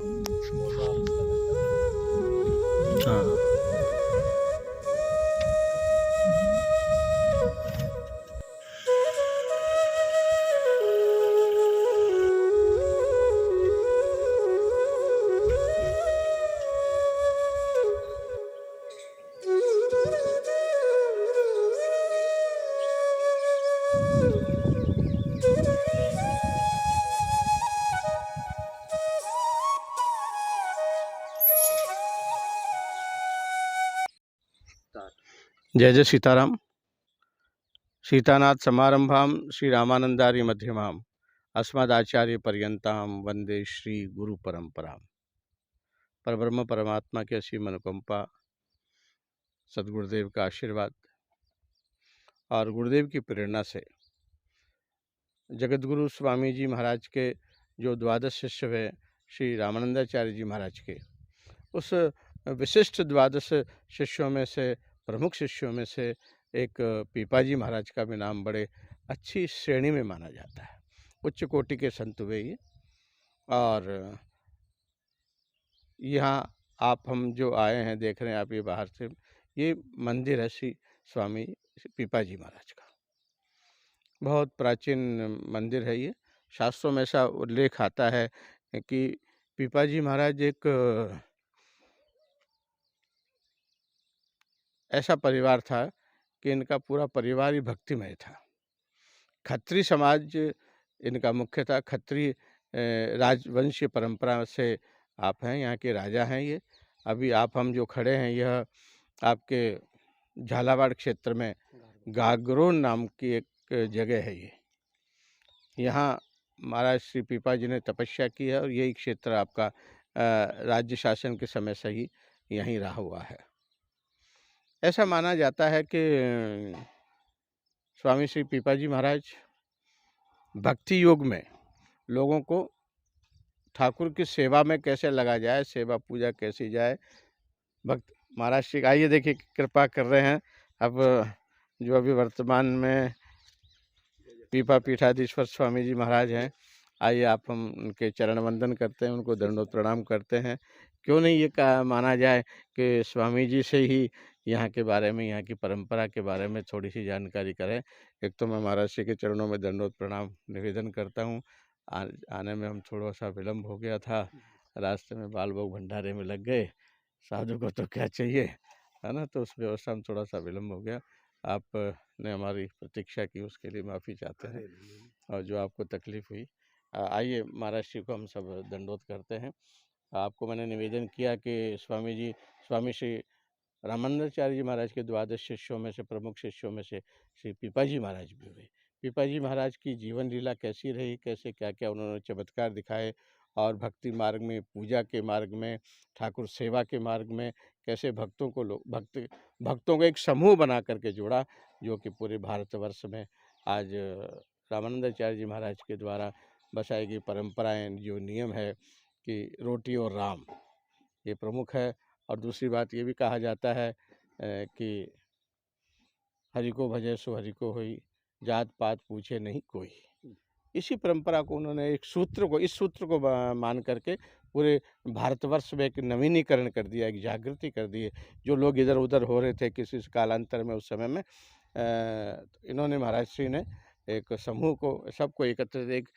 हाँ। जय जय सीताराम। सीतानाथ समारंभां श्री रामानंदार्य मध्यमाम् अस्मदाचार्य पर्यंतां वंदे श्री गुरु परंपराम। परब्रह्म परमात्मा की असीम अनुकंपा, सदगुरुदेव का आशीर्वाद और गुरुदेव की प्रेरणा से जगतगुरु स्वामी जी महाराज के जो द्वादश शिष्य हुए श्री रामानंदाचार्य जी महाराज के, उस विशिष्ट द्वादश शिष्यों में से, प्रमुख शिष्यों में से एक पीपाजी महाराज का भी नाम बड़े अच्छी श्रेणी में माना जाता है। उच्च कोटि के संत हुए ये। और यहाँ आप हम जो आए हैं, देख रहे हैं आप ये बाहर से, ये मंदिर है श्री स्वामी पीपाजी महाराज का। बहुत प्राचीन मंदिर है ये। शास्त्रों में ऐसा उल्लेख आता है कि पीपाजी महाराज एक ऐसा परिवार था कि इनका पूरा परिवार ही भक्तिमय था। खत्री समाज इनका मुख्य था। खत्री राजवंशीय परंपरा से आप हैं, यहाँ के राजा हैं ये। अभी आप हम जो खड़े हैं, यह आपके झालावाड़ क्षेत्र में गागरोन नाम की एक जगह है ये। यहाँ महाराज श्री पीपा जी ने तपस्या की है और यही क्षेत्र आपका राज्य शासन के समय से ही यहीं रहा हुआ है। ऐसा माना जाता है कि स्वामी श्री पीपाजी महाराज भक्ति योग में लोगों को ठाकुर की सेवा में कैसे लगा जाए, सेवा पूजा कैसी जाए, भक्त महाराज श्री आइए देखिए कृपा कर रहे हैं। अब जो अभी वर्तमान में पीपा पीठाधीश्वर स्वामी जी महाराज हैं, आइए आप हम उनके चरण वंदन करते हैं, उनको दंडोत प्रणाम करते हैं। क्यों नहीं ये माना जाए कि स्वामी जी से ही यहाँ के बारे में, यहाँ की परंपरा के बारे में थोड़ी सी जानकारी करें। एक तो मैं महाराज श्री के चरणों में दंडोत प्रणाम निवेदन करता हूँ। आने में हम थोड़ा सा विलम्ब हो गया था, रास्ते में बाल भोग भंडारे में लग गए। साधु को तो क्या चाहिए, है ना, तो उस व्यवस्था में थोड़ा सा विलम्ब हो गया। आपने हमारी प्रतीक्षा की, उसके लिए माफ़ी चाहते हैं और जो आपको तकलीफ़ हुई। आइए महाराज श्री को हम सब दंडोत करते हैं। आपको मैंने निवेदन किया कि स्वामी श्री रामानंदाचार्य जी महाराज के द्वादश शिष्यों में से, प्रमुख शिष्यों में से श्री पीपाजी महाराज भी हुए। पीपाजी महाराज की जीवन लीला कैसी रही, कैसे क्या क्या उन्होंने चमत्कार दिखाए और भक्ति मार्ग में, पूजा के मार्ग में, ठाकुर सेवा के मार्ग में कैसे भक्तों को एक समूह बना करके जोड़ा, जो कि पूरे भारतवर्ष में आज रामानंदाचार्य जी महाराज के द्वारा बसाई गई परंपराएं, जो नियम है कि रोटी और राम, ये प्रमुख है। और दूसरी बात ये भी कहा जाता है कि हरि को भजे सो हरि को होई, जात पात पूछे नहीं कोई। इसी परंपरा को उन्होंने इस सूत्र को मान करके पूरे भारतवर्ष में एक नवीनीकरण कर दिया, एक जागृति कर दी। जो लोग इधर उधर हो रहे थे किसी कालांतर में, उस समय में इन्होंने, महाराज श्री ने एक समूह को, सबको एकत्रित एक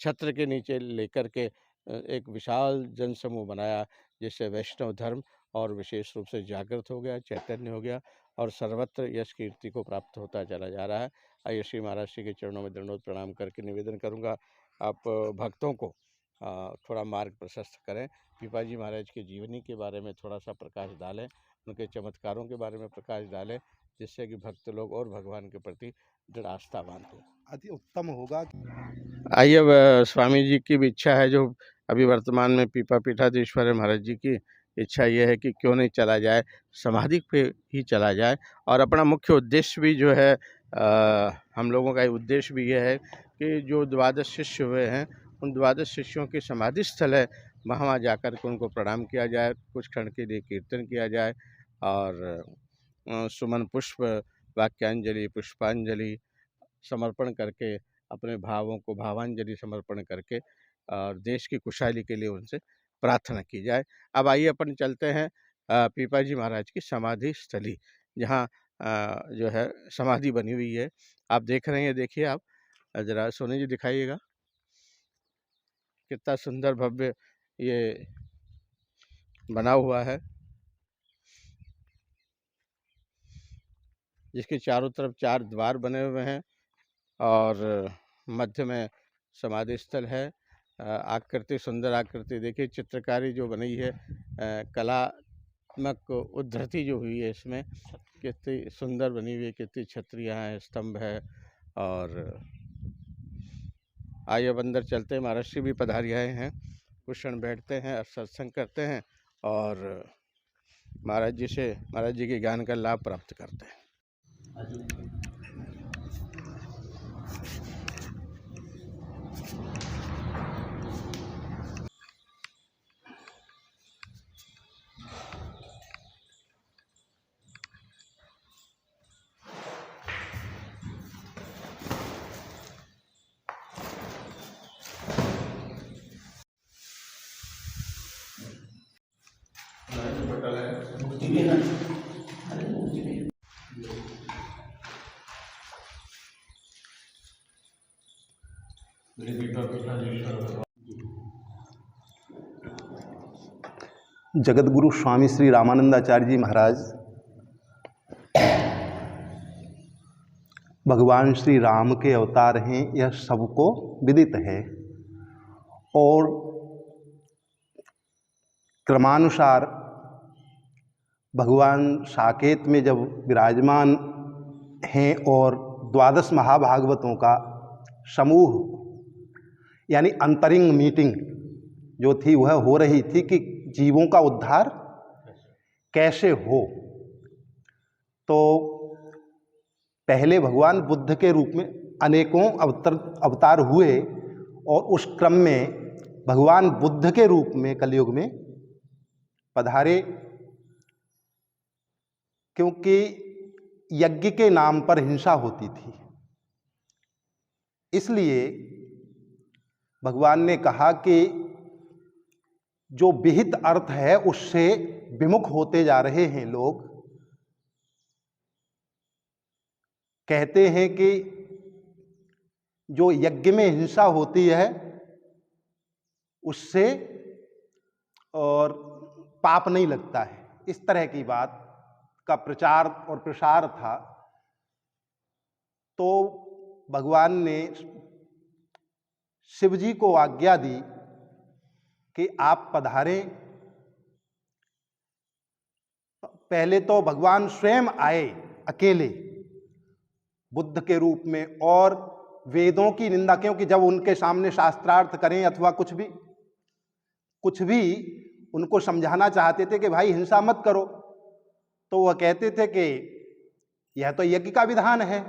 छत्र के नीचे लेकर के एक विशाल जन समूह बनाया, जिससे वैष्णव धर्म और विशेष रूप से जागृत हो गया, चैतन्य हो गया और सर्वत्र यश कीर्ति को प्राप्त होता चला जा रहा है। आइए श्री महाराज श्री के चरणों में दंडोत प्रणाम करके निवेदन करूंगा, आप भक्तों को थोड़ा मार्ग प्रशस्त करें। पीपाजी महाराज की जीवनी के बारे में थोड़ा सा प्रकाश डालें, उनके चमत्कारों के बारे में प्रकाश डालें, जिससे कि भक्त लोग और भगवान के प्रति दृढ़ आस्थावान हो। अति उत्तम होगा। आइए, अब स्वामी जी की भी इच्छा है, जो अभी वर्तमान में पीपा पीठाधीश्वर महाराज जी की इच्छा ये है कि क्यों नहीं चला जाए, समाधि पे ही चला जाए। और अपना मुख्य उद्देश्य भी जो है, हम लोगों का उद्देश्य भी ये है कि जो द्वादश शिष्य हुए हैं, उन द्वादश शिष्यों की समाधि स्थल है, वहाँ जाकर के उनको प्रणाम किया जाए, कुछ क्षण के लिए कीर्तन किया जाए और सुमन पुष्प, वाक्यांजलि, पुष्पांजलि समर्पण करके, अपने भावों को भावांजलि समर्पण करके और देश की खुशहाली के लिए उनसे प्रार्थना की जाए। अब आइए अपन चलते हैं पीपा जी महाराज की समाधि स्थली, जहाँ जो है समाधि बनी हुई है। आप देख रहे हैं, देखिए आप ज़रा सोनी जी दिखाइएगा, कितना सुंदर भव्य ये बना हुआ है, जिसके चारों तरफ 4 द्वार बने हुए हैं और मध्य में समाधि स्थल है। आकृति, सुंदर आकृति देखिए, चित्रकारी जो बनी है, कलात्मक उद्धृति जो हुई है इसमें, कितनी सुंदर बनी हुई है, कितनी छतरियाँ हैं, स्तंभ है। और आइए अब अंदर चलते हैं। महाराज श्री भी पधारी आए हैं, कुछ क्षण बैठते हैं और सत्संग करते हैं और महाराज जी के ज्ञान का लाभ प्राप्त करते हैं। जगतगुरु स्वामी श्री रामानंदाचार्य जी महाराज भगवान श्री राम के अवतार हैं, यह सबको विदित है। और क्रमानुसार भगवान साकेत में जब विराजमान हैं और 12 महाभागवतों का समूह यानी अंतरिंग मीटिंग जो थी वह हो रही थी कि जीवों का उद्धार कैसे हो। तो पहले भगवान बुद्ध के रूप में अनेकों अवतार हुए और उस क्रम में भगवान बुद्ध के रूप में कलयुग में पधारे, क्योंकि यज्ञ के नाम पर हिंसा होती थी। इसलिए भगवान ने कहा कि जो विहित अर्थ है उससे विमुख होते जा रहे हैं लोग। कहते हैं कि जो यज्ञ में हिंसा होती है उससे और पाप नहीं लगता है, इस तरह की बात का प्रचार और प्रसार था। तो भगवान ने शिव जी को आज्ञा दी कि आप पधारें। पहले तो भगवान स्वयं आए अकेले बुद्ध के रूप में और वेदों की निंदा, क्योंकि जब उनके सामने शास्त्रार्थ करें अथवा कुछ भी उनको समझाना चाहते थे कि भाई हिंसा मत करो, तो वह कहते थे कि यह तो यज्ञ का विधान है,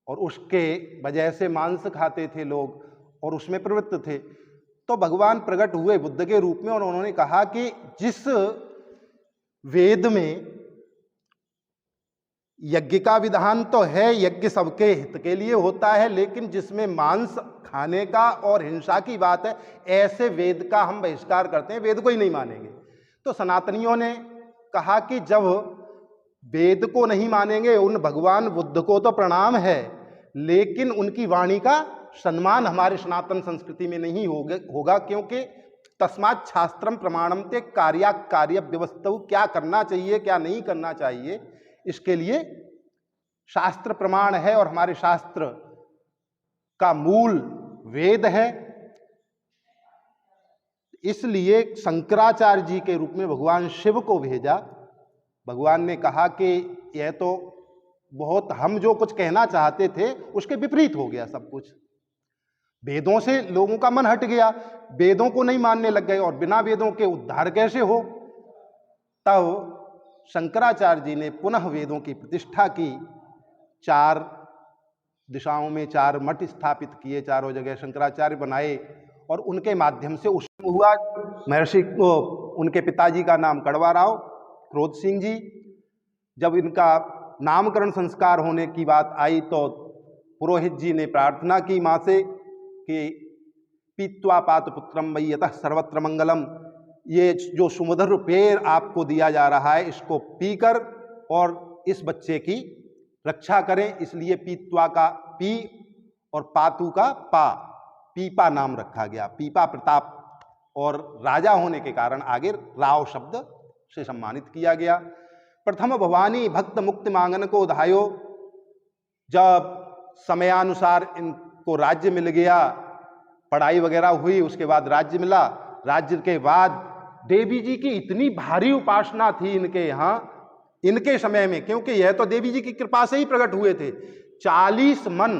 और उसके वजह से मांस खाते थे लोग और उसमें प्रवृत्त थे। तो भगवान प्रकट हुए बुद्ध के रूप में और उन्होंने कहा कि जिस वेद में यज्ञ का विधान तो है, यज्ञ सबके हित के लिए होता है, लेकिन जिसमें मांस खाने का और हिंसा की बात है, ऐसे वेद का हम बहिष्कार करते हैं, वेद को ही नहीं मानेंगे। तो सनातनियों ने कहा कि जब वेद को नहीं मानेंगे, उन भगवान बुद्ध को तो प्रणाम है, लेकिन उनकी वाणी का सम्मान हमारे सनातन संस्कृति में नहीं होगा, क्योंकि तस्मात् शास्त्रम प्रमाणम ते कार्य व्यवस्था, क्या करना चाहिए क्या नहीं करना चाहिए इसके लिए शास्त्र प्रमाण है, और हमारे शास्त्र का मूल वेद है। इसलिए शंकराचार्य जी के रूप में भगवान शिव को भेजा। भगवान ने कहा कि यह तो बहुत, हम जो कुछ कहना चाहते थे उसके विपरीत हो गया सब कुछ। वेदों से लोगों का मन हट गया, वेदों को नहीं मानने लग गए, और बिना वेदों के उद्धार कैसे हो। तब शंकराचार्य जी ने पुनः वेदों की प्रतिष्ठा की, 4 दिशाओं में 4 मठ स्थापित किए, चारों जगह शंकराचार्य बनाए, और उनके माध्यम से उस हुआ। महर्षि को उनके पिताजी का नाम कड़वा राव क्रोध सिंह जी, जब इनका नामकरण संस्कार होने की बात आई तो पुरोहित जी ने प्रार्थना की माँ से कि पीत्वा पात पुत्रम वै यतः सर्वत्र मंगलम, ये जो सुमधुर पेय आपको दिया जा रहा है, इसको पीकर और इस बच्चे की रक्षा करें। इसलिए पीत्वा का पी और पातु का पा, पीपा नाम रखा गया। पीपा प्रताप और राजा होने के कारण आगे राव शब्द से सम्मानित किया गया। प्रथम भवानी भक्त मुक्ति मांगन को धायो। जब समयानुसार इनको राज्य मिल गया, पढ़ाई वगैरह हुई, उसके बाद राज्य मिला। राज्य के बाद देवी जी की इतनी भारी उपासना थी इनके यहाँ, इनके समय में, क्योंकि यह तो देवी जी की कृपा से ही प्रकट हुए थे। 40 मन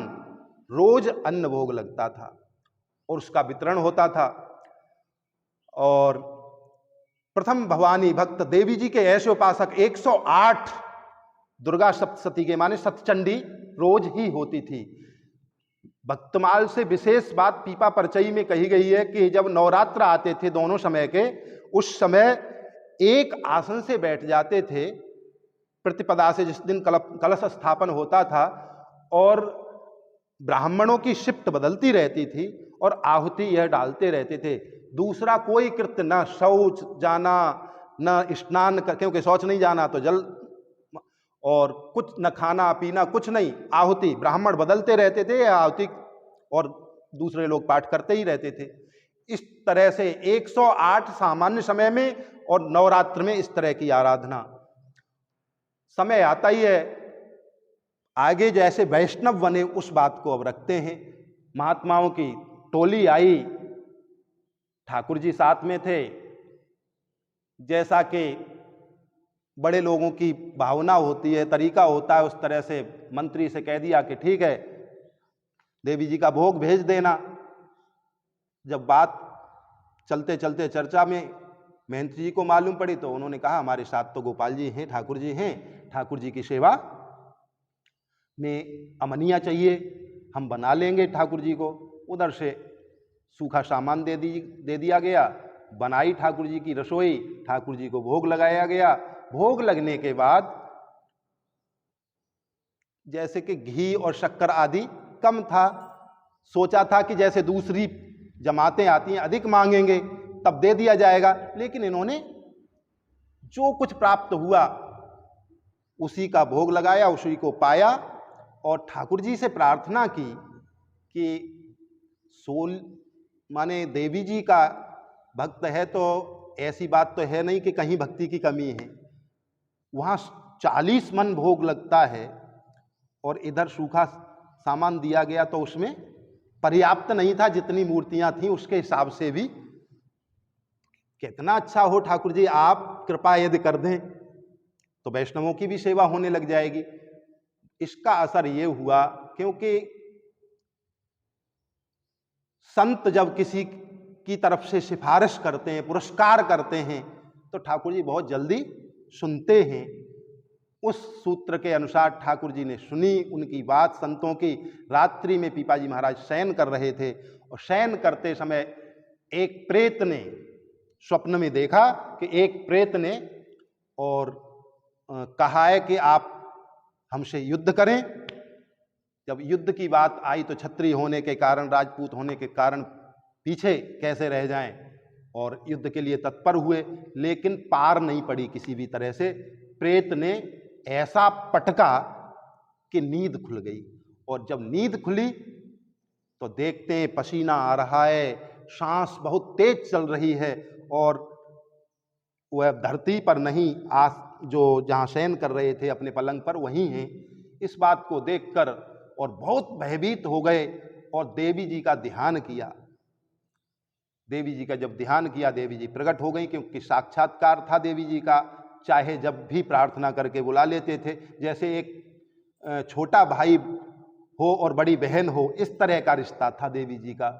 रोज अन्न भोग लगता था और उसका वितरण होता था। और प्रथम भवानी भक्त देवी जी के ऐसे उपासक 108 दुर्गा सप्तशती के माने सतचंडी रोज ही होती थी। भक्तमाल से विशेष बात पीपा परचई में कही गई है कि जब नवरात्र आते थे दोनों समय के, उस समय एक आसन से बैठ जाते थे प्रतिपदा से, जिस दिन कलश स्थापन होता था, और ब्राह्मणों की शिफ्ट बदलती रहती थी और आहुति यह डालते रहते थे। दूसरा कोई कृत्य, न शौच जाना, न स्नान कर, क्योंकि शौच नहीं जाना तो जल, और कुछ न खाना पीना, कुछ नहीं, आहुति ब्राह्मण बदलते रहते थे, आहुति और दूसरे लोग पाठ करते ही रहते थे। इस तरह से 108 सामान्य समय में और नवरात्र में इस तरह की आराधना। समय आता ही है आगे जैसे वैष्णव बने, उस बात को अब रखते हैं। महात्माओं की टोली आई, ठाकुर जी साथ में थे। जैसा कि बड़े लोगों की भावना होती है, तरीका होता है, उस तरह से मंत्री से कह दिया कि ठीक है, देवी जी का भोग भेज देना। जब बात चलते चलते चर्चा में महंत जी को मालूम पड़ी तो उन्होंने कहा हमारे साथ तो गोपाल जी हैं, ठाकुर जी हैं, ठाकुर जी की सेवा में अमनिया चाहिए, हम बना लेंगे ठाकुर जी को। उधर से सूखा सामान दे दिया गया, बनाई ठाकुर जी की रसोई, ठाकुर जी को भोग लगाया गया। भोग लगने के बाद जैसे कि घी और शक्कर आदि कम था, सोचा था कि जैसे दूसरी जमातें आती हैं अधिक मांगेंगे तब दे दिया जाएगा, लेकिन इन्होंने जो कुछ प्राप्त हुआ उसी का भोग लगाया, उसी को पाया और ठाकुर जी से प्रार्थना की कि माने देवी जी का भक्त है तो ऐसी बात तो है नहीं कि कहीं भक्ति की कमी है। वहाँ 40 मन भोग लगता है और इधर सूखा सामान दिया गया तो उसमें पर्याप्त नहीं था, जितनी मूर्तियां थीं उसके हिसाब से भी। कितना अच्छा हो ठाकुर जी, आप कृपा यदि कर दें तो वैष्णवों की भी सेवा होने लग जाएगी। इसका असर ये हुआ, क्योंकि संत जब किसी की तरफ से सिफारिश करते हैं, पुरस्कार करते हैं, तो ठाकुर जी बहुत जल्दी सुनते हैं। उस सूत्र के अनुसार ठाकुर जी ने सुनी उनकी बात, संतों की। रात्रि में पीपा जी महाराज शयन कर रहे थे और शयन करते समय एक प्रेत ने स्वप्न में देखा कि एक प्रेत ने और कहा है कि आप हमसे युद्ध करें। जब युद्ध की बात आई तो क्षत्रिय होने के कारण, राजपूत होने के कारण पीछे कैसे रह जाएं, और युद्ध के लिए तत्पर हुए, लेकिन पार नहीं पड़ी किसी भी तरह से। प्रेत ने ऐसा पटका कि नींद खुल गई, और जब नींद खुली तो देखते हैं पसीना आ रहा है, सांस बहुत तेज चल रही है, और वह धरती पर नहीं, जो जहाँ शयन कर रहे थे अपने पलंग पर वहीं हैं। इस बात को देखकर और बहुत भयभीत हो गए और देवी जी का ध्यान किया। देवी जी का जब ध्यान किया, देवी जी प्रकट हो गई, क्योंकि साक्षात्कार था देवी जी का। चाहे जब भी प्रार्थना करके बुला लेते थे, जैसे एक छोटा भाई हो और बड़ी बहन हो, इस तरह का रिश्ता था देवी जी का।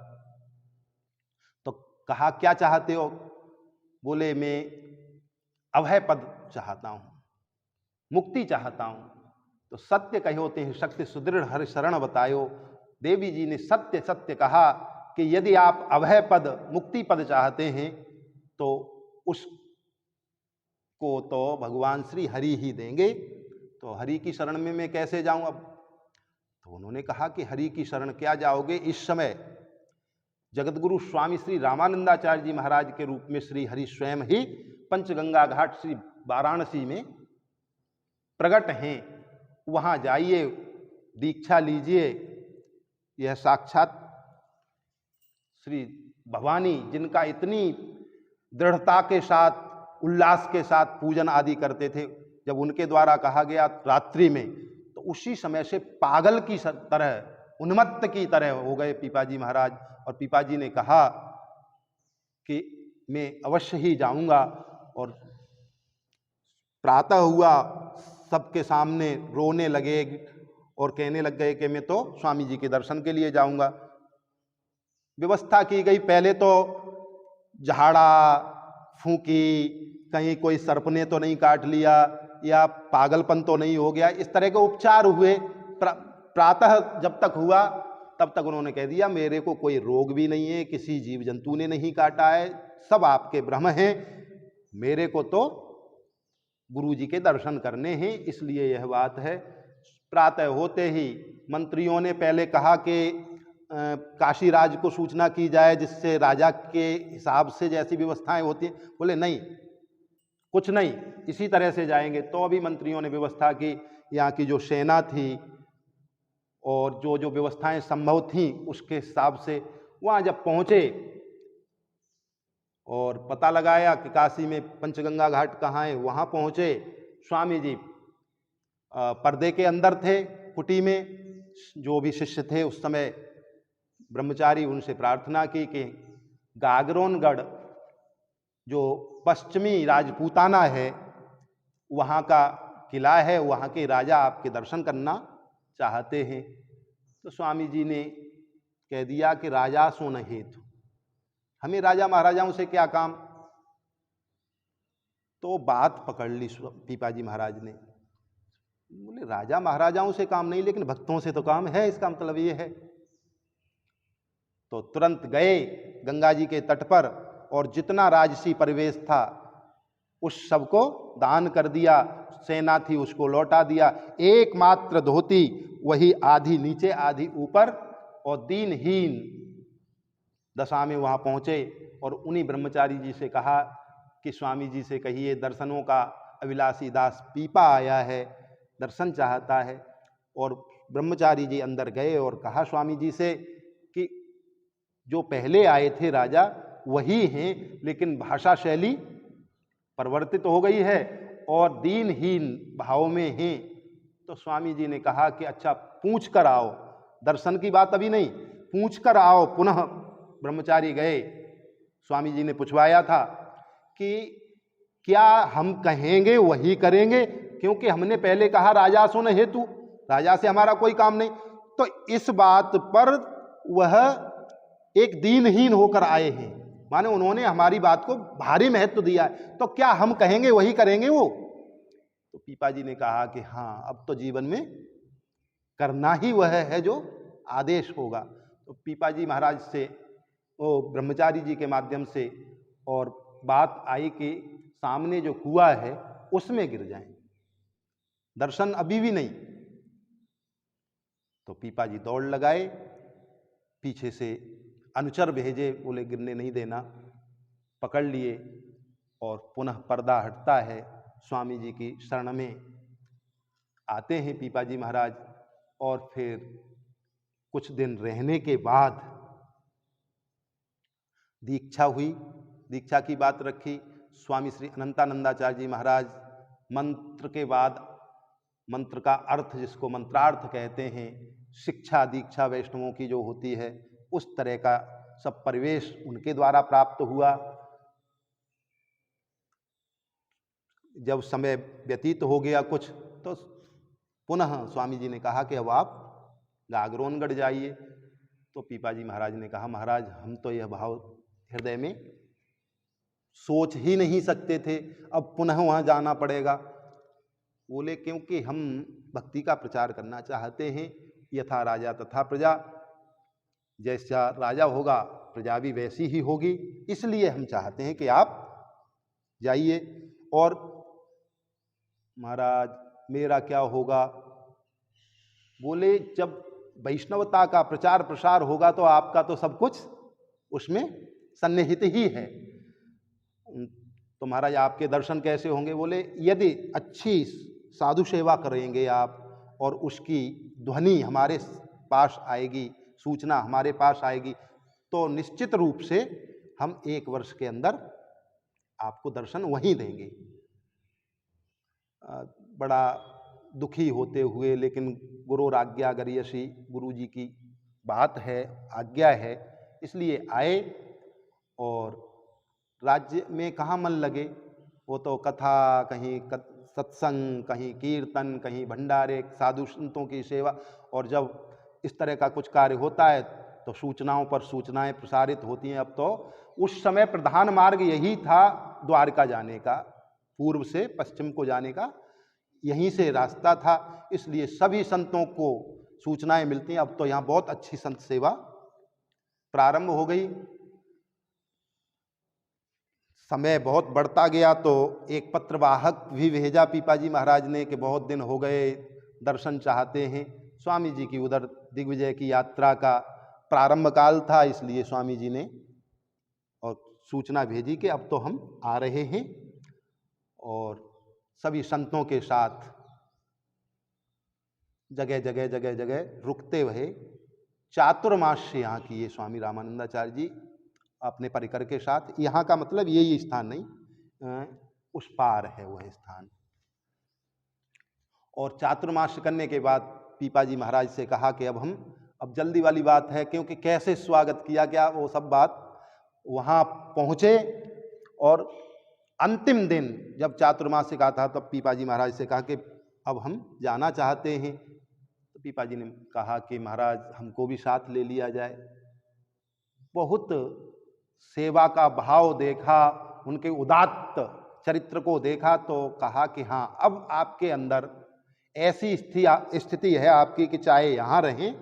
तो कहा क्या चाहते हो? बोले मैं अभय पद चाहता हूं, मुक्ति चाहता हूं। तो सत्य कहे होते हैं, शक्ति सुदृढ़ हरि शरण बतायो। देवी जी ने सत्य सत्य कहा कि यदि आप अभय पद, मुक्ति पद चाहते हैं तो उसको तो भगवान श्री हरि ही देंगे। तो हरि की शरण में मैं कैसे जाऊं अब? तो उन्होंने कहा कि हरि की शरण क्या जाओगे, इस समय जगतगुरु स्वामी श्री रामानंदाचार्य जी महाराज के रूप में श्री हरि स्वयं ही पंचगंगा घाट श्री वाराणसी में प्रकट हैं। वहाँ जाइए, दीक्षा लीजिए। यह साक्षात श्री भवानी, जिनका इतनी दृढ़ता के साथ, उल्लास के साथ पूजन आदि करते थे, जब उनके द्वारा कहा गया रात्रि में, तो उसी समय से पागल की तरह, उन्मत्त की तरह हो गए पीपाजी महाराज। और पीपाजी ने कहा कि मैं अवश्य ही जाऊंगा। और प्रातः हुआ, सबके सामने रोने लगे और कहने लग गए कि मैं तो स्वामी जी के दर्शन के लिए जाऊंगा। व्यवस्था की गई, पहले तो झाड़ा फूंकी, कहीं कोई सर्प ने तो नहीं काट लिया या पागलपन तो नहीं हो गया, इस तरह के उपचार हुए। प्रातः जब तक हुआ तब तक उन्होंने कह दिया मेरे को कोई रोग भी नहीं है, किसी जीव जंतु ने नहीं काटा है, सब आपके भ्रम हैं, मेरे को तो गुरु जी के दर्शन करने हैं, इसलिए यह बात है। प्रातः होते ही मंत्रियों ने पहले कहा कि काशीराज को सूचना की जाए, जिससे राजा के हिसाब से जैसी व्यवस्थाएं होती हैं। बोले नहीं, कुछ नहीं, इसी तरह से जाएंगे। तो अभी मंत्रियों ने व्यवस्था की, यहाँ की जो सेना थी और जो जो व्यवस्थाएं संभव थीं उसके हिसाब से वहाँ जब पहुँचे और पता लगाया कि काशी में पंचगंगा घाट कहाँ है, वहाँ पहुँचे। स्वामी जी पर्दे के अंदर थे, कुटी में। जो भी शिष्य थे उस समय ब्रह्मचारी, उनसे प्रार्थना की कि गागरोनगढ़ जो पश्चिमी राजपूताना है, वहाँ का किला है, वहाँ के राजा आपके दर्शन करना चाहते हैं। तो स्वामी जी ने कह दिया कि राजा सो न हेतु, हमें राजा महाराजाओं से क्या काम। तो बात पकड़ ली पीपाजी महाराज ने। बोले राजा महाराजाओं से काम नहीं, लेकिन भक्तों से तो काम है, इसका मतलब ये है। तो तुरंत गए गंगा जी के तट पर और जितना राजसी परिवेश था उस सबको दान कर दिया। सेना थी उसको लौटा दिया। एकमात्र धोती, वही आधी नीचे आधी ऊपर, और दीनहीन दशा में वहाँ पहुँचे। और उन्हीं ब्रह्मचारी जी से कहा कि स्वामी जी से कहिए दर्शनों का अभिलाषी दास पीपा आया है, दर्शन चाहता है। और ब्रह्मचारी जी अंदर गए और कहा स्वामी जी से कि जो पहले आए थे राजा वही हैं, लेकिन भाषा शैली परिवर्तित हो गई है और दीनहीन भाव में हैं। तो स्वामी जी ने कहा कि अच्छा पूछ कर आओ, दर्शन की बात अभी नहीं, पूछ कर आओ। पुनः ब्रह्मचारी गए, स्वामी जी ने पूछवाया था कि क्या हम कहेंगे वही करेंगे, क्योंकि हमने पहले कहा राजा सुन हेतु, राजा से हमारा कोई काम नहीं। तो इस बात पर वह एक दीनहीन होकर आए हैं, माने उन्होंने हमारी बात को भारी महत्व दिया है, तो क्या हम कहेंगे वही करेंगे वो। तो पीपाजी ने कहा कि हाँ, अब तो जीवन में करना ही वह है जो आदेश होगा। तो पीपाजी महाराज से, वो ब्रह्मचारी जी के माध्यम से, और बात आई कि सामने जो कुआं है उसमें गिर जाएं, दर्शन अभी भी नहीं। तो पीपाजी दौड़ लगाए, पीछे से अनुचर भेजे, बोले गिरने नहीं देना, पकड़ लिए। और पुनः पर्दा हटता है, स्वामी जी की शरण में आते हैं पीपाजी महाराज। और फिर कुछ दिन रहने के बाद दीक्षा हुई, दीक्षा की बात रखी। स्वामी श्री अनंतानंदाचार्य जी महाराज मंत्र के बाद, मंत्र का अर्थ जिसको मंत्रार्थ कहते हैं, शिक्षा दीक्षा वैष्णवों की जो होती है, उस तरह का सब परिवेश उनके द्वारा प्राप्त हुआ। जब समय व्यतीत हो गया कुछ, तो पुनः स्वामी जी ने कहा कि अब आप गागरोनगढ़ जाइए। तो पीपाजी महाराज ने कहा महाराज हम तो यह भाव हृदय में सोच ही नहीं सकते थे, अब पुनः वहाँ जाना पड़ेगा। बोले क्योंकि हम भक्ति का प्रचार करना चाहते हैं, यथा राजा तथा प्रजा, जैसा राजा होगा प्रजा भी वैसी ही होगी, इसलिए हम चाहते हैं कि आप जाइए। और महाराज मेरा क्या होगा। बोले जब वैष्णवता का प्रचार प्रसार होगा तो आपका तो सब कुछ उसमें सन्निहित ही है। तो महाराज आपके दर्शन कैसे होंगे? बोले यदि अच्छी साधु सेवा करेंगे आप और उसकी ध्वनि हमारे पास आएगी, सूचना हमारे पास आएगी, तो निश्चित रूप से हम 1 वर्ष के अंदर आपको दर्शन वहीं देंगे। बड़ा दुखी होते हुए, लेकिन गुरुराज्ञा गरियसी, गुरु जी की बात है, आज्ञा है, इसलिए आए। और राज्य में कहाँ मन लगे, वो तो कथा, कहीं सत्संग, कहीं कीर्तन, कहीं भंडारे, साधु संतों की सेवा। और जब इस तरह का कुछ कार्य होता है तो सूचनाओं पर सूचनाएं प्रसारित होती हैं। अब तो उस समय प्रधान मार्ग यही था द्वारका जाने का, पूर्व से पश्चिम को जाने का यहीं से रास्ता था, इसलिए सभी संतों को सूचनाएं मिलती हैं। अब तो यहाँ बहुत अच्छी संत सेवा प्रारंभ हो गई। समय बहुत बढ़ता गया तो एक पत्रवाहक भी भेजा पीपाजी महाराज ने कि बहुत दिन हो गए, दर्शन चाहते हैं। स्वामी जी की उधर दिग्विजय की यात्रा का प्रारंभ काल था, इसलिए स्वामी जी ने और सूचना भेजी कि अब तो हम आ रहे हैं। और सभी संतों के साथ जगह जगह रुकते हुए चातुर्मास से यहाँ किए स्वामी रामानंदाचार्य जी अपने परिकर के साथ। यहाँ का मतलब यही स्थान नहीं, उस पार है वह स्थान। और चातुर्मास करने के बाद पीपाजी महाराज से कहा कि अब जल्दी वाली बात है, क्योंकि कैसे स्वागत किया गया वो सब बात। वहाँ पहुँचे और अंतिम दिन जब चातुर्मास से कहा था तब पीपाजी महाराज से कहा कि अब हम जाना चाहते हैं। तो पीपाजी ने कहा कि महाराज हमको भी साथ ले लिया जाए। बहुत सेवा का भाव देखा, उनके उदात्त चरित्र को देखा तो कहा कि हाँ, अब आपके अंदर ऐसी स्थिति है आपकी कि चाहे यहाँ रहें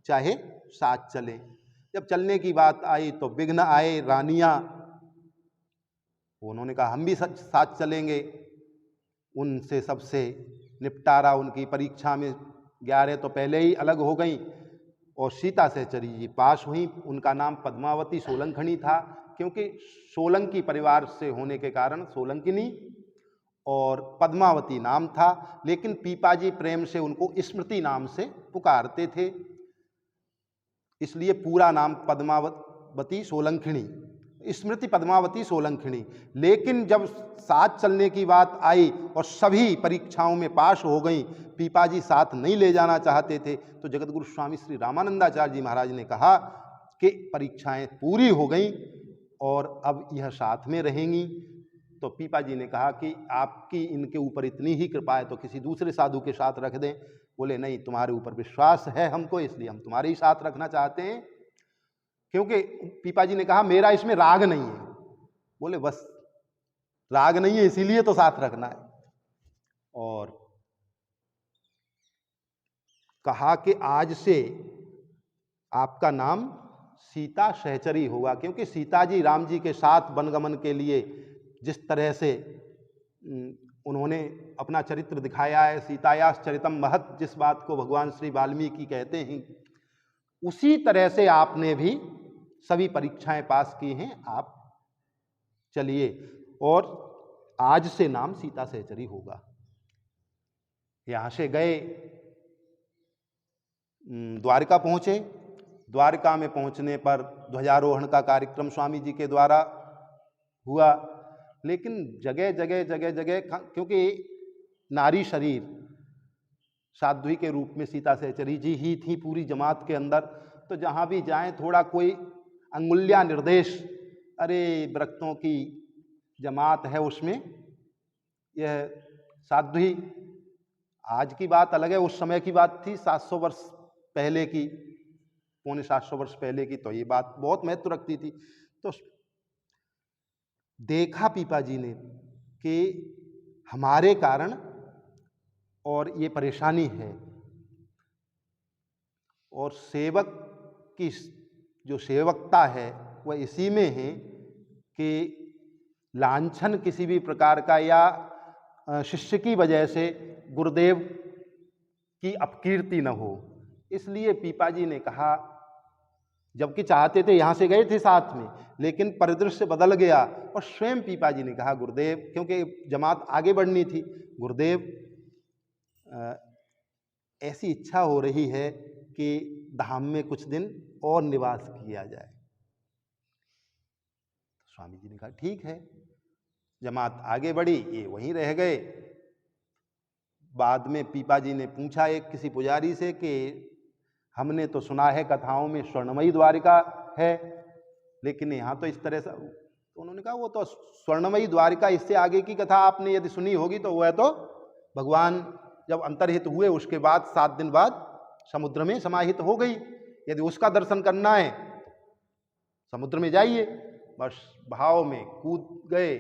चाहे साथ चलें। जब चलने की बात आई तो विघ्न आए, रानियाँ, उन्होंने कहा हम भी साथ चलेंगे। उनसे सबसे निपटारा, उनकी परीक्षा में 11 तो पहले ही अलग हो गई और सीता सहचरी जी पास हुई। उनका नाम पद्मावती सोलंखनी था, क्योंकि सोलंकी परिवार से होने के कारण सोलंकिनी और पद्मावती नाम था, लेकिन पीपाजी प्रेम से उनको स्मृति नाम से पुकारते थे, इसलिए पूरा नाम पद्मावती सोलंखनी, स्मृति पद्मावती सोलंखनी। लेकिन जब साथ चलने की बात आई और सभी परीक्षाओं में पास हो गई, पीपाजी साथ नहीं ले जाना चाहते थे, तो जगतगुरु स्वामी श्री रामानंदाचार्य जी महाराज ने कहा कि परीक्षाएं पूरी हो गई और अब यह साथ में रहेंगी। तो पीपाजी ने कहा कि आपकी इनके ऊपर इतनी ही कृपा है तो किसी दूसरे साधु के साथ रख दें। बोले नहीं, तुम्हारे ऊपर विश्वास है हमको, इसलिए हम तुम्हारे ही साथ रखना चाहते हैं। क्योंकि पीपाजी ने कहा मेरा इसमें राग नहीं है। बोले बस राग नहीं है इसीलिए तो साथ रखना है। और कहा कि आज से आपका नाम सीता सहचरी होगा, क्योंकि सीता जी राम जी के साथ वनगमन के लिए जिस तरह से उन्होंने अपना चरित्र दिखाया है, सीतायास चरितम महत्, जिस बात को भगवान श्री वाल्मीकि कहते हैं, उसी तरह से आपने भी सभी परीक्षाएं पास की हैं। आप चलिए और आज से नाम सीता सहचरी होगा। यहां से गए, द्वारका पहुंचे। द्वारका में पहुंचने पर ध्वजारोहण का कार्यक्रम स्वामी जी के द्वारा हुआ, लेकिन जगह जगह क्योंकि नारी शरीर साध्वी के रूप में सीता सहचरी जी ही थी पूरी जमात के अंदर, तो जहाँ भी जाएं थोड़ा कोई अंगुल्या निर्देश, अरे व्रतों की जमात है उसमें यह साध्वी, आज की बात अलग है, उस समय की बात थी 700 वर्ष पहले की, पौने 700 वर्ष पहले की, तो ये बात बहुत महत्व रखती थी। तो देखा पीपाजी ने कि हमारे कारण और ये परेशानी है, और सेवक की जो सेवकता है वह इसी में है कि लांछन किसी भी प्रकार का या शिष्य की वजह से गुरुदेव की अपकीर्ति न हो। इसलिए पीपाजी ने कहा जबकि चाहते थे, यहाँ से गए थे साथ में, लेकिन परिदृश्य बदल गया और स्वयं पीपाजी ने कहा, गुरुदेव, क्योंकि जमात आगे बढ़नी थी, गुरुदेव ऐसी इच्छा हो रही है कि धाम में कुछ दिन और निवास किया जाए। स्वामी जी ने कहा ठीक है। जमात आगे बढ़ी, ये वहीं रह गए। बाद में पीपाजी ने पूछा एक किसी पुजारी से कि हमने तो सुना है कथाओं में स्वर्णमयी द्वारिका है, लेकिन यहाँ तो इस तरह से, तो उन्होंने कहा वो तो स्वर्णमयी द्वारिका, इससे आगे की कथा आपने यदि सुनी होगी तो वह तो भगवान जब अंतर्हित हुए उसके बाद 7 दिन बाद समुद्र में समाहित हो गई। यदि उसका दर्शन करना है समुद्र में जाइए। बस भाव में कूद गए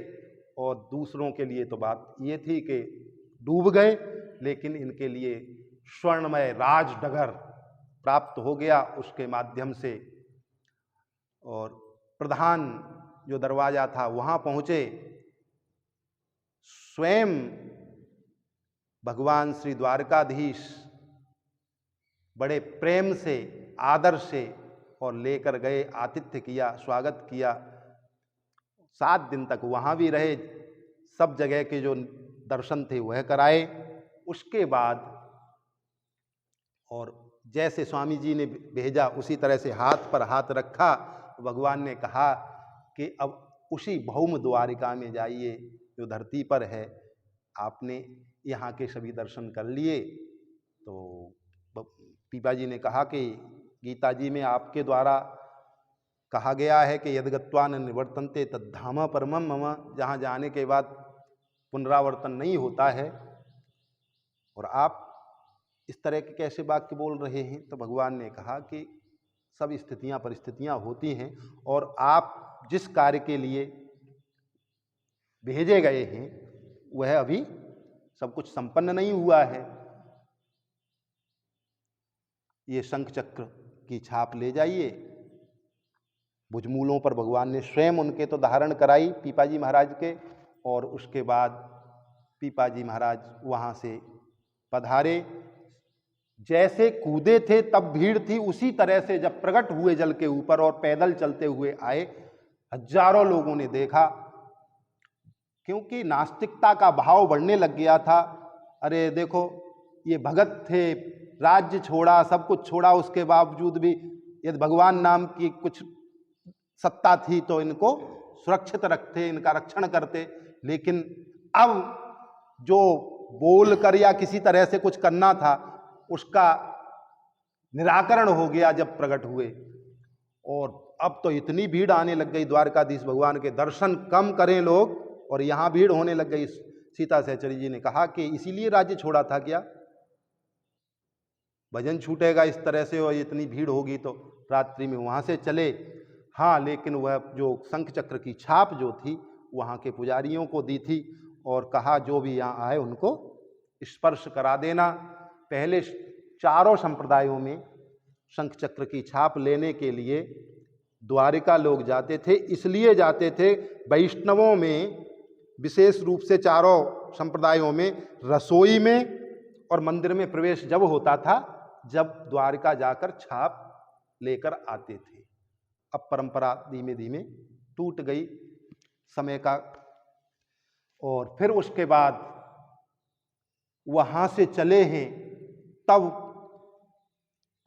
और दूसरों के लिए तो बात ये थी कि डूब गए, लेकिन इनके लिए स्वर्णमय राजडगर प्राप्त हो गया उसके माध्यम से। और प्रधान जो दरवाजा था वहाँ पहुँचे, स्वयं भगवान श्री द्वारकाधीश बड़े प्रेम से, आदर से और लेकर गए, आतिथ्य किया, स्वागत किया। 7 दिन तक वहाँ भी रहे, सब जगह के जो दर्शन थे वह कराए। उसके बाद और जैसे स्वामी जी ने भेजा उसी तरह से हाथ पर हाथ रखा, भगवान ने कहा कि अब उसी भौम द्वारिका में जाइए जो धरती पर है। आपने यहाँ के सभी दर्शन कर लिए। तो पीपाजी ने कहा कि गीता जी में आपके द्वारा कहा गया है कि यद गत्वा न निवर्तन्ते तद्धाम परमम मम, जहाँ जाने के बाद पुनरावर्तन नहीं होता है, और आप इस तरह के कैसे वाक्य बोल रहे हैं। तो भगवान ने कहा कि सब स्थितियाँ परिस्थितियाँ होती हैं और आप जिस कार्य के लिए भेजे गए हैं वह अभी सब कुछ संपन्न नहीं हुआ है। ये शंख चक्र की छाप ले जाइए। भुजमूलों पर भगवान ने स्वयं उनके तो धारण कराई पीपाजी महाराज के, और उसके बाद पीपाजी महाराज वहाँ से पधारे। जैसे कूदे थे तब भीड़ थी, उसी तरह से जब प्रकट हुए जल के ऊपर और पैदल चलते हुए आए, हजारों लोगों ने देखा। क्योंकि नास्तिकता का भाव बढ़ने लग गया था। अरे देखो, ये भगत थे, राज्य छोड़ा, सब कुछ छोड़ा, उसके बावजूद भी यदि भगवान नाम की कुछ सत्ता थी तो इनको सुरक्षित रखते, इनका रक्षण करते। लेकिन अब जो बोल कर या किसी तरह से कुछ करना था उसका निराकरण हो गया जब प्रकट हुए। और अब तो इतनी भीड़ आने लग गई, द्वारकाधीश भगवान के दर्शन कम करें लोग और यहाँ भीड़ होने लग गई। सीता सहचरी जी ने कहा कि इसीलिए राज्य छोड़ा था क्या? भजन छूटेगा इस तरह से और इतनी भीड़ होगी तो रात्रि में वहाँ से चले। हाँ, लेकिन वह जो शंख चक्र की छाप जो थी वहाँ के पुजारियों को दी थी और कहा जो भी यहाँ आए उनको स्पर्श करा देना। पहले चारों संप्रदायों में शंख चक्र की छाप लेने के लिए द्वारिका लोग जाते थे। इसलिए जाते थे, वैष्णवों में विशेष रूप से चारों संप्रदायों में रसोई में और मंदिर में प्रवेश जब होता था जब द्वारिका जाकर छाप लेकर आते थे। अब परंपरा धीमे धीमे टूट गई समय का। और फिर उसके बाद वहाँ से चले हैं, तब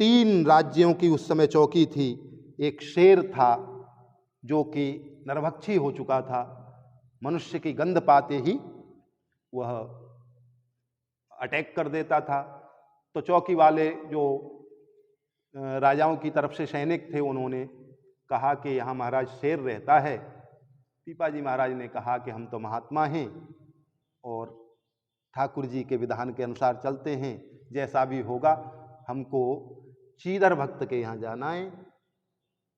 3 राज्यों की उस समय चौकी थी। एक शेर था जो कि नरभक्षी हो चुका था, मनुष्य की गंध पाते ही वह अटैक कर देता था। तो चौकी वाले जो राजाओं की तरफ से सैनिक थे उन्होंने कहा कि यहाँ महाराज शेर रहता है। पीपाजी महाराज ने कहा कि हम तो महात्मा हैं और ठाकुर जी के विधान के अनुसार चलते हैं, जैसा भी होगा हमको चीदर भक्त के यहाँ जाना है,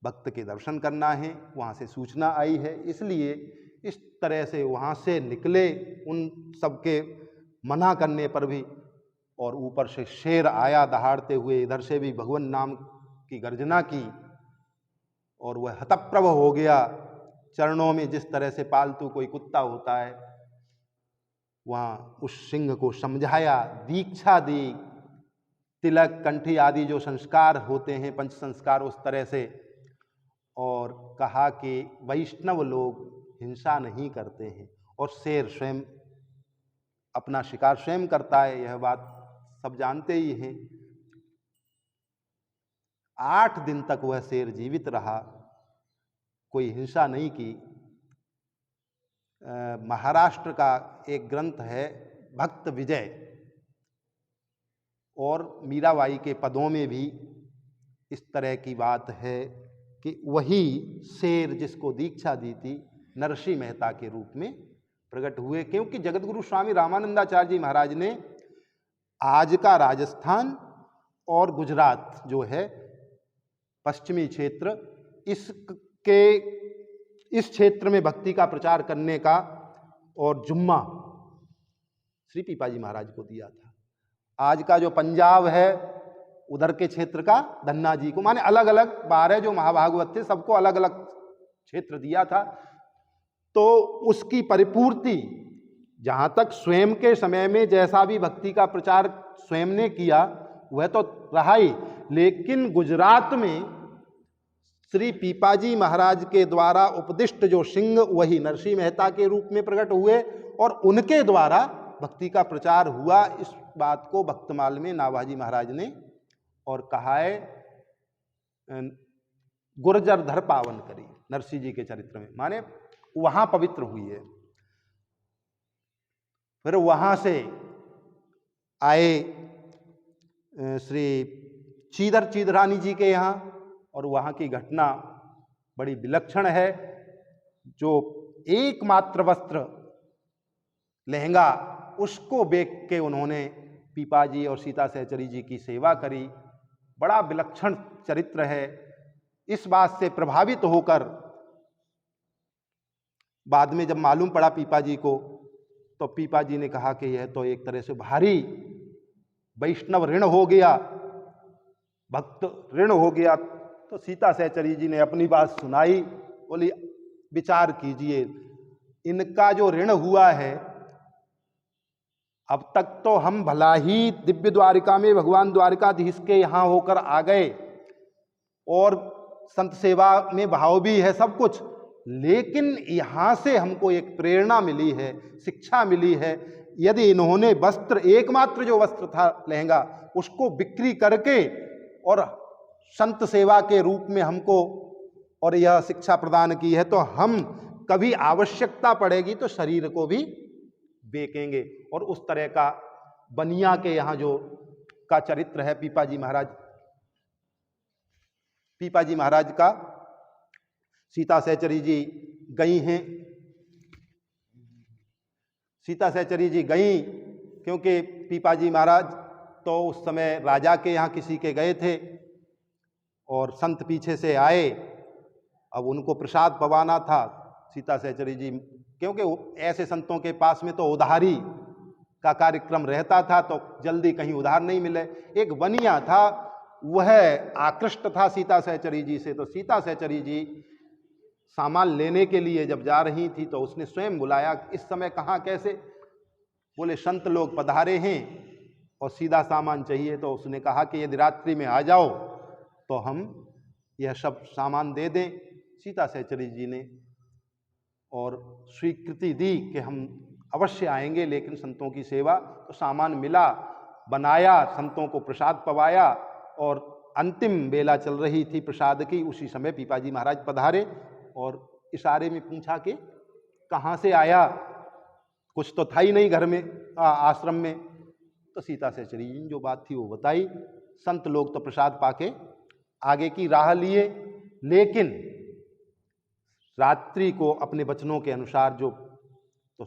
भक्त के दर्शन करना है, वहाँ से सूचना आई है। इसलिए इस तरह से वहाँ से निकले, उन सबके मना करने पर भी, और ऊपर से शेर आया दहाड़ते हुए, इधर से भी भगवान नाम की गर्जना की और वह हतप्रभ हो गया। चरणों में जिस तरह से पालतू कोई कुत्ता होता है, वहाँ उस सिंह को समझाया, दीक्षा दी, तिलक कंठी आदि जो संस्कार होते हैं पंच संस्कार, उस तरह से और कहा कि वैष्णव लोग हिंसा नहीं करते हैं और शेर स्वयं अपना शिकार स्वयं करता है, यह बात सब जानते ही हैं। 8 दिन तक वह शेर जीवित रहा, कोई हिंसा नहीं की। महाराष्ट्र का एक ग्रंथ है भक्त विजय, और मीराबाई के पदों में भी इस तरह की बात है कि वही शेर जिसको दीक्षा दी थी नरसिंह मेहता के रूप में प्रकट हुए, क्योंकि जगतगुरु स्वामी रामानंदाचार्य जी महाराज ने आज का राजस्थान और गुजरात जो है पश्चिमी क्षेत्र, इस क्षेत्र में भक्ति का प्रचार करने का और जुम्मा श्री पीपाजी महाराज को दिया था। आज का जो पंजाब है उधर के क्षेत्र का धन्ना जी को, माने अलग अलग 12 जो महाभागवत थे सबको अलग अलग क्षेत्र दिया था। तो उसकी परिपूर्ति जहाँ तक स्वयं के समय में जैसा भी भक्ति का प्रचार स्वयं ने किया वह तो रहा ही, लेकिन गुजरात में श्री पीपाजी महाराज के द्वारा उपदिष्ट जो सिंह वही नरसिंह मेहता के रूप में प्रकट हुए और उनके द्वारा भक्ति का प्रचार हुआ। इस बात को भक्तमाल में नाभाजी महाराज ने और कहा है गुर्जर धर पावन करी, नरसिंह जी के चरित्र में, माने वहां पवित्र हुई है। फिर वहां से आए श्री चीदर चीदरानी जी के यहाँ, और वहाँ की घटना बड़ी विलक्षण है। जो एकमात्र वस्त्र लहंगा उसको बेच के उन्होंने पीपाजी और सीता सहचरी जी की सेवा करी, बड़ा विलक्षण चरित्र है। इस बात से प्रभावित होकर बाद में जब मालूम पड़ा पीपाजी को, तो पीपाजी ने कहा कि यह तो एक तरह से भारी वैष्णव ऋण हो गया, भक्त ऋण हो गया। तो सीता सहचरी जी ने अपनी बात सुनाई, बोली विचार कीजिए, इनका जो ऋण हुआ है, अब तक तो हम भला ही दिव्य द्वारिका में भगवान द्वारिकाधीश के यहाँ होकर आ गए और संत सेवा में भाव भी है सब कुछ, लेकिन यहाँ से हमको एक प्रेरणा मिली है, शिक्षा मिली है। यदि इन्होंने वस्त्र, एकमात्र जो वस्त्र था लहंगा, उसको बिक्री करके और संत सेवा के रूप में हमको और यह शिक्षा प्रदान की है, तो हम कभी आवश्यकता पड़ेगी तो शरीर को भी बेचेंगे। और उस तरह का बनिया के यहाँ जो का चरित्र है पीपाजी महाराज, पीपाजी महाराज का सीता सहचरी जी गई हैं, सीता सहचरी जी गई क्योंकि पीपाजी महाराज तो उस समय राजा के यहाँ किसी के गए थे और संत पीछे से आए, अब उनको प्रसाद पवाना था। सीता सहचरी जी, क्योंकि ऐसे संतों के पास में तो उधारी का कार्यक्रम रहता था, तो जल्दी कहीं उधार नहीं मिले। एक बनिया था, वह आकृष्ट था सीता सहचरी जी से, तो सीता सहचरी जी सामान लेने के लिए जब जा रही थी तो उसने स्वयं बुलाया। इस समय कहाँ कैसे, बोले संत लोग पधारे हैं और सीधा सामान चाहिए, तो उसने कहा कि यदि रात्रि में आ जाओ तो हम यह सब सामान दे दें। सीता सहचरी जी ने और स्वीकृति दी कि हम अवश्य आएंगे, लेकिन संतों की सेवा। तो सामान मिला, बनाया, संतों को प्रसाद पवाया, और अंतिम बेला चल रही थी प्रसाद की। उसी समय पीपाजी महाराज पधारे और इशारे में पूछा कि कहाँ से आया, कुछ तो था ही नहीं घर में, आश्रम में। तो सीता सहचरी जी ने जो बात थी वो बताई। संत लोग तो प्रसाद पाके आगे की राह लिए, लेकिन रात्रि को अपने वचनों के अनुसार जो, तो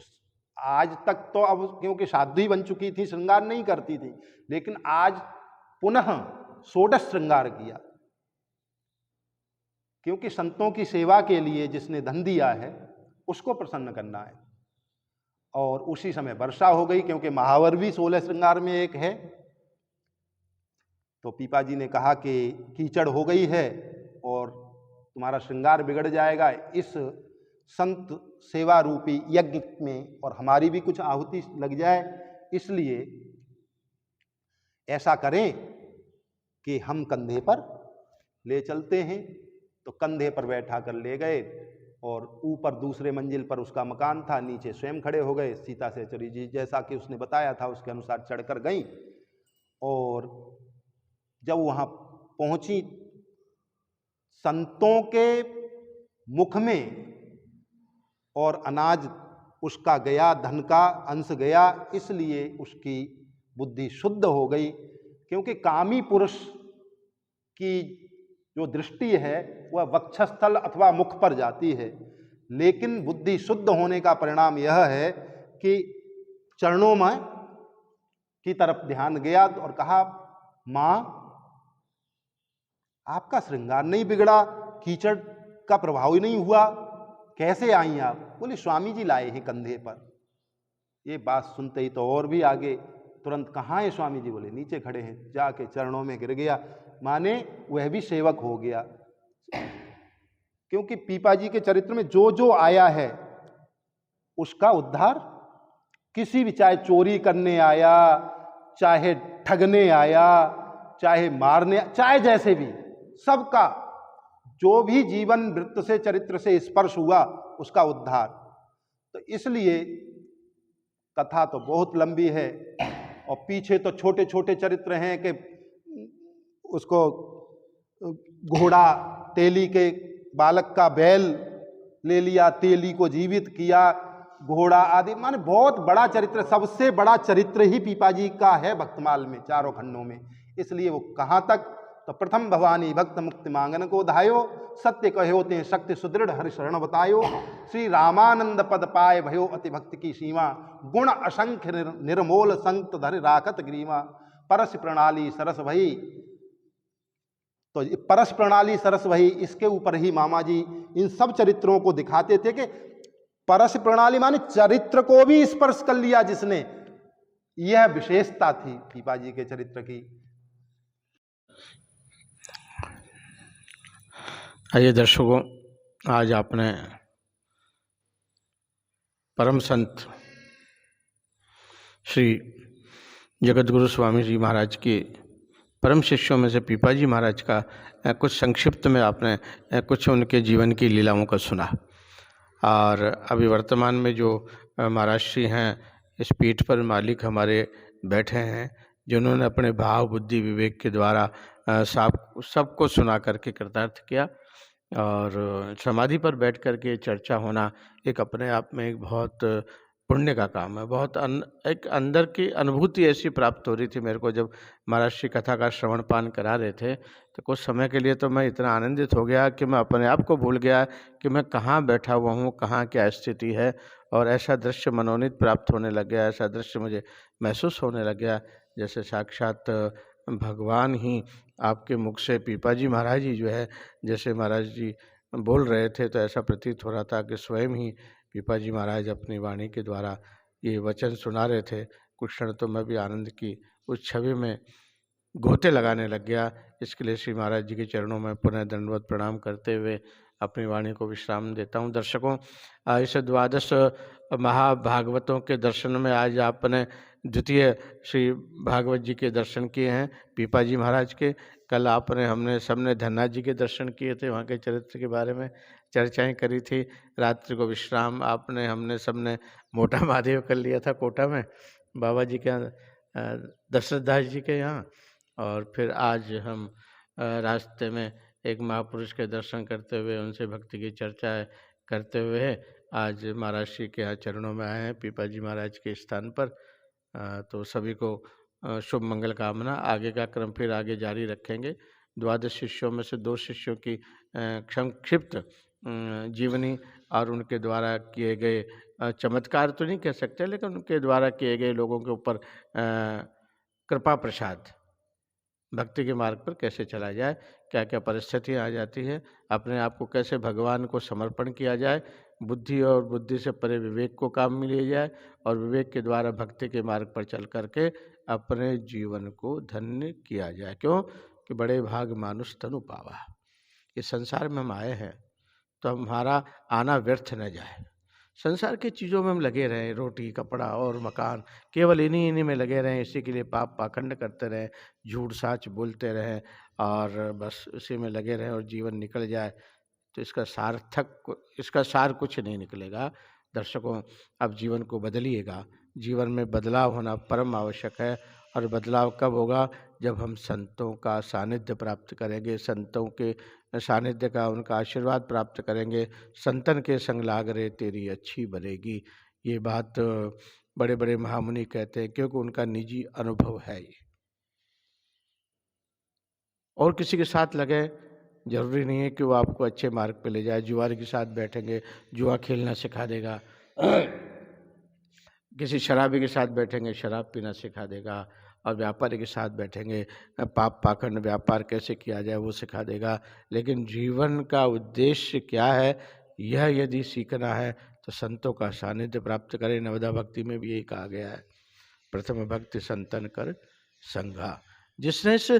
आज तक तो अब क्योंकि शादी बन चुकी थी, श्रृंगार नहीं करती थी, लेकिन आज पुनः षोडश श्रृंगार किया, क्योंकि संतों की सेवा के लिए जिसने धन दिया है उसको प्रसन्न करना है। और उसी समय वर्षा हो गई, क्योंकि महावर भी 16 श्रृंगार में एक है। तो पीपाजी ने कहा कि कीचड़ हो गई है और तुम्हारा श्रृंगार बिगड़ जाएगा, इस संत सेवा रूपी यज्ञ में और हमारी भी कुछ आहुति लग जाए, इसलिए ऐसा करें कि हम कंधे पर ले चलते हैं तो कंधे पर बैठा कर ले गए और ऊपर दूसरे मंजिल पर उसका मकान था, नीचे स्वयं खड़े हो गए। सीता सहचरी जी जैसा कि उसने बताया था उसके अनुसार चढ़कर गईं और जब वहाँ पहुँची, संतों के मुख में और अनाज उसका गया, धन का अंश गया, इसलिए उसकी बुद्धि शुद्ध हो गई। क्योंकि कामी पुरुष की जो दृष्टि है वह वक्षस्थल अथवा मुख पर जाती है, लेकिन बुद्धि शुद्ध होने का परिणाम यह है कि चरणों में की तरफ ध्यान गया और कहा, माँ आपका श्रृंगार नहीं बिगड़ा, कीचड़ का प्रभाव ही नहीं हुआ, कैसे आई आप? बोले स्वामी जी लाए हैं कंधे पर। ये बात सुनते ही तो और भी आगे तुरंत, कहाँ है स्वामी जी? बोले नीचे खड़े हैं। जाके चरणों में गिर गया, माने वह भी सेवक हो गया। क्योंकि पीपा जी के चरित्र में जो जो आया है उसका उद्धार, किसी भी, चाहे चोरी करने आया, चाहे ठगने आया, चाहे मारने, चाहे जैसे भी, सबका जो भी जीवन वृत्त से, चरित्र से स्पर्श हुआ उसका उद्धार। तो इसलिए कथा तो बहुत लंबी है और पीछे तो छोटे छोटे चरित्र हैं कि उसको घोड़ा, तेली के बालक का बैल ले लिया, तेली को जीवित किया, घोड़ा आदि, माने बहुत बड़ा चरित्र। सबसे बड़ा चरित्र ही पीपा जी का है भक्तमाल में, चारों खंडों में। इसलिए वो कहाँ तक, तो प्रथम भवानी भक्त मुक्ति मांगन को धायो, सत्य कहो ते शक्ति सुदृढ़ हरि शरण बतायो, श्री रामानंद पद पाए भयो अति भक्ति की सीमा, गुण असंख्य निर्मोल संत धरि राखत ग्रीवा, परस प्रणाली सरस भई। तो परस प्रणाली सरस भई, इसके ऊपर ही मामा जी इन सब चरित्रों को दिखाते थे कि परस प्रणाली माने चरित्र को भी स्पर्श कर लिया जिसने, यह विशेषता थी पीपा जी के चरित्र की। आइए दर्शकों, आज आपने परम संत श्री जगतगुरु स्वामी जी महाराज के परम शिष्यों में से पीपा जी महाराज का कुछ संक्षिप्त में आपने कुछ उनके जीवन की लीलाओं का सुना। और अभी वर्तमान में जो महाराज श्री हैं, इस पीठ पर मालिक हमारे बैठे हैं, जिन्होंने अपने भाव, बुद्धि, विवेक के द्वारा सबको सुना करके कृतार्थ किया। और समाधि पर बैठ कर के चर्चा होना एक अपने आप में एक बहुत पुण्य का काम है। बहुत एक अंदर की अनुभूति ऐसी प्राप्त हो रही थी मेरे को, जब महाराज श्री कथा का श्रवण पान करा रहे थे, तो कुछ समय के लिए तो मैं इतना आनंदित हो गया कि मैं अपने आप को भूल गया कि मैं कहाँ बैठा हुआ हूँ, कहाँ क्या स्थिति है। और ऐसा दृश्य मनोनीत प्राप्त होने लग गया, ऐसा दृश्य मुझे महसूस होने लग गया जैसे साक्षात भगवान ही आपके मुख से, पीपा जी महाराज ही जो है, जैसे महाराज जी बोल रहे थे, तो ऐसा प्रतीत हो रहा था कि स्वयं ही पीपा जी महाराज अपनी वाणी के द्वारा ये वचन सुना रहे थे। कुछ क्षण तो मैं भी आनंद की उस छवि में गोते लगाने लग गया। इसके लिए श्री महाराज जी के चरणों में पुनः दंडवत प्रणाम करते हुए अपनी वाणी को विश्राम देता हूँ। दर्शकों, इस द्वादश महाभागवतों के दर्शन में आज आपने द्वितीय श्री भागवत जी के दर्शन किए हैं, पीपा जी महाराज के। कल हमने सबने धन्ना जी के दर्शन किए थे, वहाँ के चरित्र के बारे में चर्चाएं करी थी। रात्रि को विश्राम हमने सबने मोटा महादेव कर लिया था कोटा में, बाबा जी के दशरथ दास जी के यहाँ। और फिर आज हम रास्ते में एक महापुरुष के दर्शन करते हुए, उनसे भक्ति की चर्चा करते हुए आज महाराज श्री के यहाँ चरणों में आए हैं, पीपा जी महाराज के स्थान पर। तो सभी को शुभ मंगल कामना। आगे का क्रम फिर आगे जारी रखेंगे। द्वादश शिष्यों में से 2 शिष्यों की संक्षिप्त जीवनी और उनके द्वारा किए गए चमत्कार तो नहीं कह सकते, लेकिन उनके द्वारा किए गए लोगों के ऊपर कृपा प्रसाद, भक्ति के मार्ग पर कैसे चला जाए, क्या क्या परिस्थितियाँ आ जाती है, अपने आप को कैसे भगवान को समर्पण किया जाए, बुद्धि और बुद्धि से परे विवेक को काम में लिया जाए, और विवेक के द्वारा भक्ति के मार्ग पर चल करके अपने जीवन को धन्य किया जाए। क्यों कि बड़े भाग मानुष तनु पावा। इस संसार में हम आए हैं तो हमारा आना व्यर्थ न जाए। संसार की चीज़ों में हम लगे रहें, रोटी, कपड़ा और मकान, केवल इन्हीं में लगे रहें, इसी के लिए पाप पाखंड करते रहें, झूठ साच बोलते रहें और बस उसी में लगे रहें और जीवन निकल जाए। तो इसका सार कुछ नहीं निकलेगा। दर्शकों, अब जीवन को बदलिएगा। जीवन में बदलाव होना परम आवश्यक है। और बदलाव कब होगा? जब हम संतों का सानिध्य प्राप्त करेंगे, संतों के सानिध्य का, उनका आशीर्वाद प्राप्त करेंगे। संतन के संग लाग रे तेरी अच्छी बनेगी। ये बात बड़े बड़े महामुनि कहते हैं, क्योंकि उनका निजी अनुभव है ये। और किसी के साथ लगे, जरूरी नहीं है कि वो आपको अच्छे मार्ग पे ले जाए। जुआरी के साथ बैठेंगे, जुआ खेलना सिखा देगा। किसी शराबी के साथ बैठेंगे, शराब पीना सिखा देगा। और व्यापारी के साथ बैठेंगे, पाप पाखंड व्यापार कैसे किया जाए वो सिखा देगा। लेकिन जीवन का उद्देश्य क्या है, यह यदि सीखना है तो संतों का सानिध्य प्राप्त करें। नवदा भक्ति में भी यही कहा गया है, प्रथम भक्ति संतन कर संगा। जिसने इस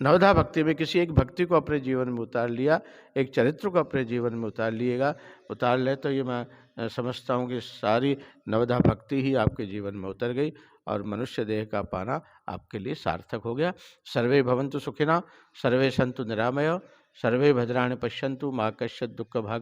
नवदा भक्ति में किसी एक भक्ति को अपने जीवन में उतार लिया, एक चरित्र को अपने जीवन में उतार ले, तो ये मैं समझता हूँ कि सारी नवदा भक्ति ही आपके जीवन में उतर गई और मनुष्य देह का पाना आपके लिए सार्थक हो गया। सर्वे भवन्तु सुखिनः, सर्वे सन्तु निरामया, सर्वे भद्राणि पश्यन्तु, मा कश्चित् दुःख भाग्